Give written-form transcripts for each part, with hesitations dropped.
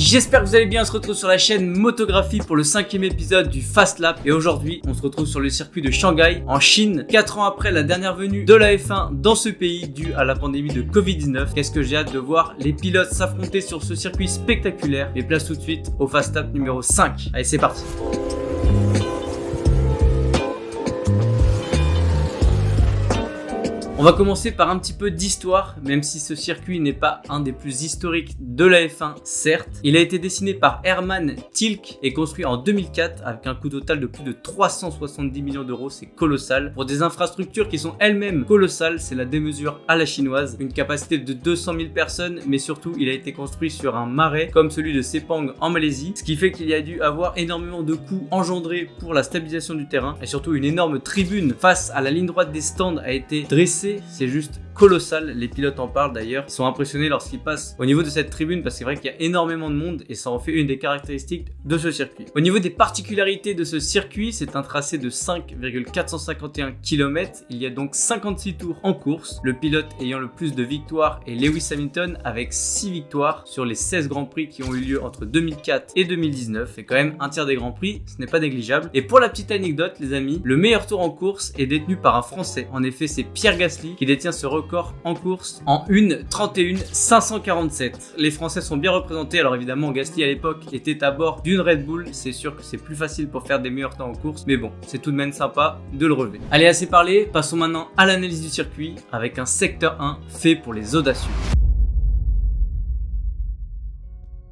J'espère que vous allez bien, on se retrouve sur la chaîne Motographie pour le 5e épisode du Fast Lap. Et aujourd'hui, on se retrouve sur le circuit de Shanghai, en Chine, 4 ans après la dernière venue de la F1 dans ce pays due à la pandémie de Covid-19. Qu'est-ce que j'ai hâte de voir les pilotes s'affronter sur ce circuit spectaculaire. Et place tout de suite au Fast Lap numéro 5. Allez, c'est parti. On va commencer par un petit peu d'histoire, même si ce circuit n'est pas un des plus historiques de la F1, certes. Il a été dessiné par Hermann Tilke et construit en 2004 avec un coût total de plus de 370 millions d'euros, c'est colossal. Pour des infrastructures qui sont elles-mêmes colossales, c'est la démesure à la chinoise. Une capacité de 200 000 personnes, mais surtout il a été construit sur un marais comme celui de Sepang en Malaisie, ce qui fait qu'il y a dû avoir énormément de coûts engendrés pour la stabilisation du terrain et surtout une énorme tribune face à la ligne droite des stands a été dressée. C'est juste colossal, les pilotes en parlent d'ailleurs, ils sont impressionnés lorsqu'ils passent au niveau de cette tribune parce que c'est vrai qu'il y a énormément de monde et ça en fait une des caractéristiques de ce circuit. Au niveau des particularités de ce circuit, c'est un tracé de 5,451 km, il y a donc 56 tours en course, le pilote ayant le plus de victoires est Lewis Hamilton avec 6 victoires sur les 16 Grands Prix qui ont eu lieu entre 2004 et 2019, c'est quand même un tiers des Grands Prix, ce n'est pas négligeable. Et pour la petite anecdote les amis, le meilleur tour en course est détenu par un Français, en effet c'est Pierre Gasly qui détient ce record en course en 1:31,547. Les Français sont bien représentés. Alors évidemment Gasly à l'époque était à bord d'une Red Bull, c'est sûr que c'est plus facile pour faire des meilleurs temps en course, mais bon, c'est tout de même sympa de le relever. Allez, assez parlé, passons maintenant à l'analyse du circuit avec un secteur 1 fait pour les audacieux.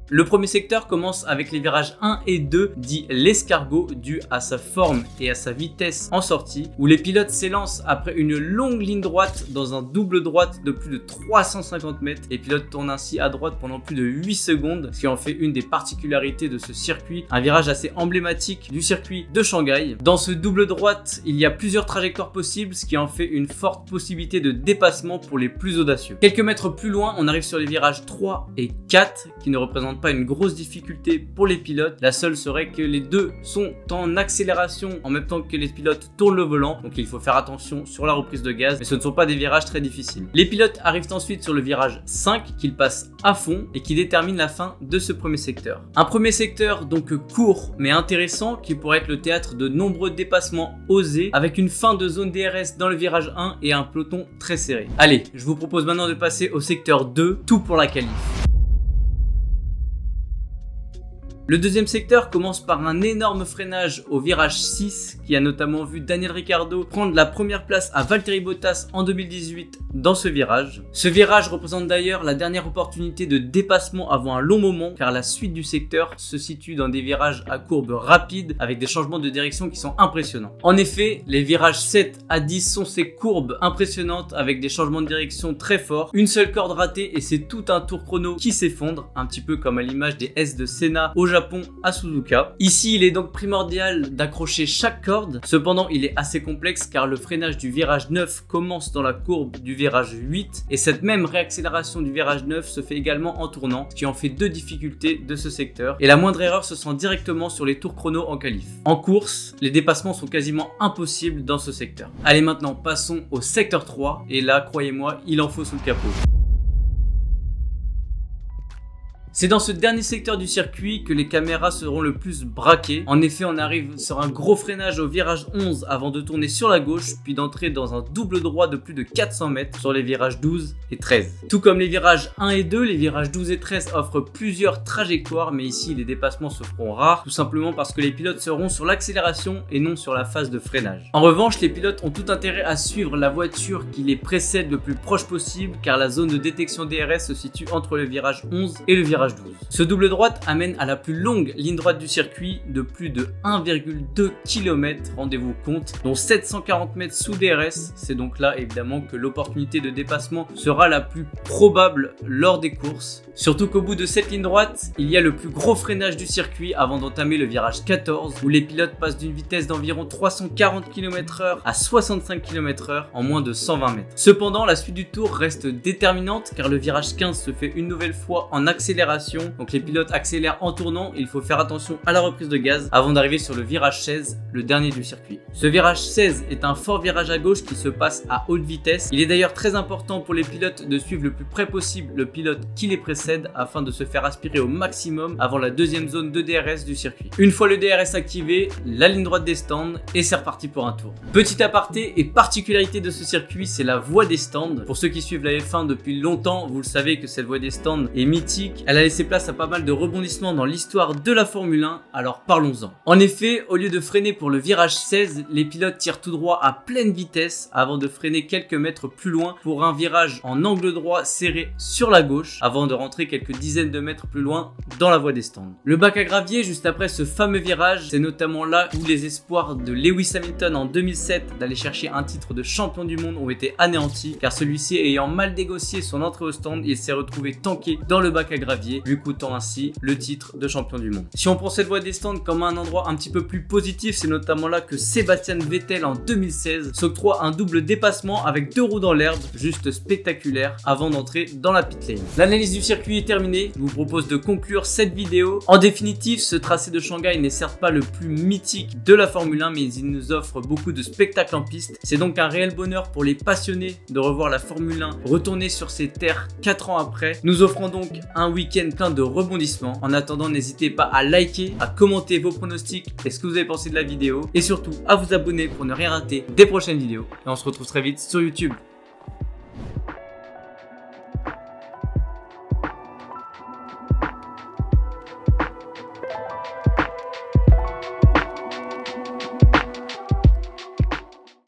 Le premier secteur commence avec les virages 1 et 2, dit l'escargot, dû à sa forme et à sa vitesse en sortie, où les pilotes s'élancent après une longue ligne droite dans un double droite de plus de 350 mètres. Les pilotes tournent ainsi à droite pendant plus de 8 secondes, ce qui en fait une des particularités de ce circuit, un virage assez emblématique du circuit de Shanghai. Dans ce double droite, il y a plusieurs trajectoires possibles, ce qui en fait une forte possibilité de dépassement pour les plus audacieux. Quelques mètres plus loin, on arrive sur les virages 3 et 4, qui ne représentent pas une grosse difficulté pour les pilotes. La seule serait que les deux sont en accélération en même temps que les pilotes tournent le volant, donc il faut faire attention sur la reprise de gaz, mais ce ne sont pas des virages très difficiles. Les pilotes arrivent ensuite sur le virage 5 qu'ils passent à fond et qui détermine la fin de ce premier secteur. Un premier secteur donc court mais intéressant qui pourrait être le théâtre de nombreux dépassements osés avec une fin de zone DRS dans le virage 1 et un peloton très serré. Allez, je vous propose maintenant de passer au secteur 2, tout pour la qualif. Le deuxième secteur commence par un énorme freinage au virage 6 qui a notamment vu Daniel Ricciardo prendre la première place à Valtteri Bottas en 2018 dans ce virage. Ce virage représente d'ailleurs la dernière opportunité de dépassement avant un long moment car la suite du secteur se situe dans des virages à courbes rapides avec des changements de direction qui sont impressionnants. En effet, les virages 7 à 10 sont ces courbes impressionnantes avec des changements de direction très forts, une seule corde ratée et c'est tout un tour chrono qui s'effondre, un petit peu comme à l'image des S de Senna au Japon à Suzuka. Ici, il est donc primordial d'accrocher chaque corde. Cependant, il est assez complexe car le freinage du virage 9 commence dans la courbe du virage 8 et cette même réaccélération du virage 9 se fait également en tournant, ce qui en fait deux difficultés de ce secteur. Et la moindre erreur se sent directement sur les tours chrono en qualif. En course, les dépassements sont quasiment impossibles dans ce secteur. Allez, maintenant passons au secteur 3 et là, croyez-moi, il en faut sous le capot. C'est dans ce dernier secteur du circuit que les caméras seront le plus braquées. En effet, on arrive sur un gros freinage au virage 11 avant de tourner sur la gauche, puis d'entrer dans un double droit de plus de 400 mètres sur les virages 12 et 13. Tout comme les virages 1 et 2, les virages 12 et 13 offrent plusieurs trajectoires, mais ici les dépassements se feront rares, tout simplement parce que les pilotes seront sur l'accélération et non sur la phase de freinage. En revanche, les pilotes ont tout intérêt à suivre la voiture qui les précède le plus proche possible, car la zone de détection DRS se situe entre le virage 11 et le virage 12. Ce double droite amène à la plus longue ligne droite du circuit de plus de 1,2 km, rendez-vous compte, dont 740 mètres sous DRS. C'est donc là évidemment que l'opportunité de dépassement sera la plus probable lors des courses. Surtout qu'au bout de cette ligne droite, il y a le plus gros freinage du circuit avant d'entamer le virage 14 où les pilotes passent d'une vitesse d'environ 340 km/h à 65 km/h en moins de 120 mètres. Cependant, la suite du tour reste déterminante car le virage 15 se fait une nouvelle fois en accélération d'accélération. Donc les pilotes accélèrent en tournant et il faut faire attention à la reprise de gaz avant d'arriver sur le virage 16, le dernier du circuit. Ce virage 16 est un fort virage à gauche qui se passe à haute vitesse. Il est d'ailleurs très important pour les pilotes de suivre le plus près possible le pilote qui les précède afin de se faire aspirer au maximum avant la deuxième zone de DRS du circuit. Une fois le DRS activé, la ligne droite des stands et c'est reparti pour un tour. Petit aparté et particularité de ce circuit, c'est la voie des stands. Pour ceux qui suivent la F1 depuis longtemps, vous le savez que cette voie des stands est mythique. Elle a laissé place à pas mal de rebondissements dans l'histoire de la Formule 1, alors parlons-en. En effet, au lieu de freiner pour le virage 16, les pilotes tirent tout droit à pleine vitesse avant de freiner quelques mètres plus loin pour un virage en angle droit serré sur la gauche avant de rentrer quelques dizaines de mètres plus loin dans la voie des stands. Le bac à gravier juste après ce fameux virage, c'est notamment là où les espoirs de Lewis Hamilton en 2007 d'aller chercher un titre de champion du monde ont été anéantis car celui-ci ayant mal négocié son entrée au stand, il s'est retrouvé tanké dans le bac à gravier, lui coûtant ainsi le titre de champion du monde. Si on prend cette voie des stands comme un endroit un petit peu plus positif, c'est notamment là que Sebastian Vettel en 2016 s'octroie un double dépassement avec 2 roues dans l'herbe, juste spectaculaire avant d'entrer dans la pit lane. L'analyse du circuit est terminée, je vous propose de conclure cette vidéo. En définitive, ce tracé de Shanghai n'est certes pas le plus mythique de la Formule 1, mais il nous offre beaucoup de spectacles en piste. C'est donc un réel bonheur pour les passionnés de revoir la Formule 1 retourner sur ses terres 4 ans après. Nous offrons donc un week-end plein de rebondissements. En attendant, n'hésitez pas à liker, à commenter vos pronostics et ce que vous avez pensé de la vidéo, et surtout à vous abonner pour ne rien rater des prochaines vidéos. Et on se retrouve très vite sur YouTube.